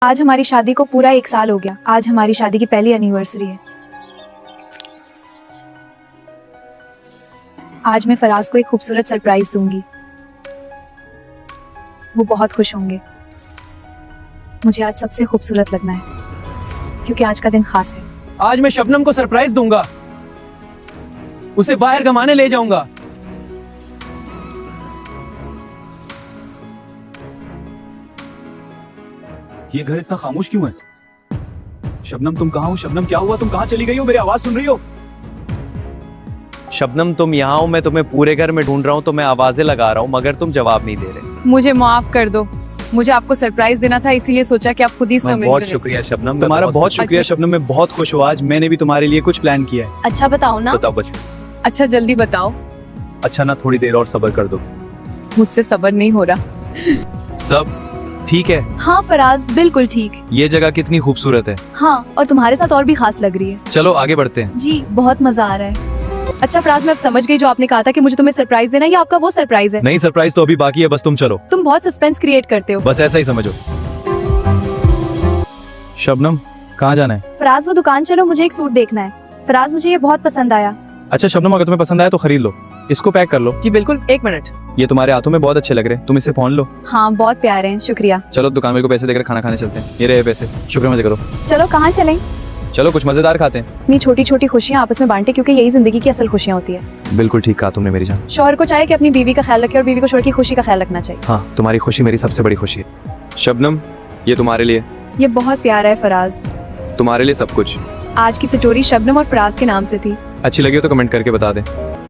आज हमारी शादी को पूरा 1 साल हो गया। आज हमारी शादी की पहली एनिवर्सरी है। आज मैं फराज को एक खूबसूरत सरप्राइज दूंगी। वो बहुत खुश होंगे। मुझे आज सबसे खूबसूरत लगना है क्योंकि आज का दिन खास है। आज मैं शबनम को सरप्राइज दूंगा, उसे बाहर घुमाने ले जाऊंगा। ये घर इतना खामोश क्यों है? शबनम तुम कहाँ हो? शबनम क्या हुआ? तुम कहाँ चली गई हो? मेरी आवाज सुन रही हो? शबनम तुम यहाँ हो, मैं तुम्हें पूरे घर में ढूंढ रहा हूँ, तो मैं आवाजें लगा रहा हूँ मगर तुम जवाब नहीं दे रहे। मुझे माफ कर दो, मुझे आपको सरप्राइज देना था, इसीलिए सोचा कि आप खुद ही इसमें बहुत शुक्रिया शबनम, तुम्हारा बहुत शुक्रिया अच्छा। शबनम, मैं बहुत खुश हूँ। आज मैंने भी तुम्हारे लिए कुछ प्लान किया है। अच्छा बताओ ना। बताओ बच्चों। अच्छा जल्दी बताओ। अच्छा ना, थोड़ी देर और सब्र कर दो। मुझसे सब्र नहीं हो रहा। सब ठीक है? हाँ फराज, बिल्कुल ठीक। ये जगह कितनी खूबसूरत है। हाँ, और तुम्हारे साथ और भी खास लग रही है। चलो आगे बढ़ते हैं। जी, बहुत मजा आ रहा है। अच्छा फराज, मैं अब समझ गई जो आपने कहा था कि मुझे तुम्हें सरप्राइज देना है, ये आपका वो सरप्राइज है। नहीं, सरप्राइज तो अभी बाकी है, बस तुम चलो। तुम बहुत सस्पेंस क्रिएट करते हो। बस ऐसा ही समझो। शबनम कहाँ जाना है? फराज वो दुकान चलो, मुझे एक सूट देखना है। फराज मुझे ये बहुत पसंद आया। अच्छा शबनम, अगर तुम्हें पसंद आया तो खरीद लो। इसको पैक कर लो। जी बिल्कुल, 1 मिनट। ये तुम्हारे हाथों में बहुत अच्छे लग रहे हैं, तुम इसे पहन लो। हाँ बहुत प्यारे हैं, शुक्रिया। चलो दुकान वाले को पैसे देकर खाना खाने चलते हैं। ये रहे पैसे, शुक्र मजे करो। चलो कहाँ चलें? चलो कुछ मजेदार खाते हैं। अपनी छोटी छोटी खुशियाँ आपस में बांटे क्योंकि यही जिंदगी की असल खुशियाँ होती है। बिल्कुल ठीक कहा तुमने मेरी जान। शौहर को चाहिए कि अपनी बीवी का ख्याल रखे और बीवी को शौहर की खुशी का ख्याल रखना चाहिए। हाँ, तुम्हारी खुशी मेरी सबसे बड़ी खुशी है। शबनम ये तुम्हारे लिए, ये बहुत प्यारा है फराज। तुम्हारे लिए सब कुछ। आज की स्टोरी शबनम और फराज के नाम से थी। अच्छी लगी हो तो कमेंट करके बता दें।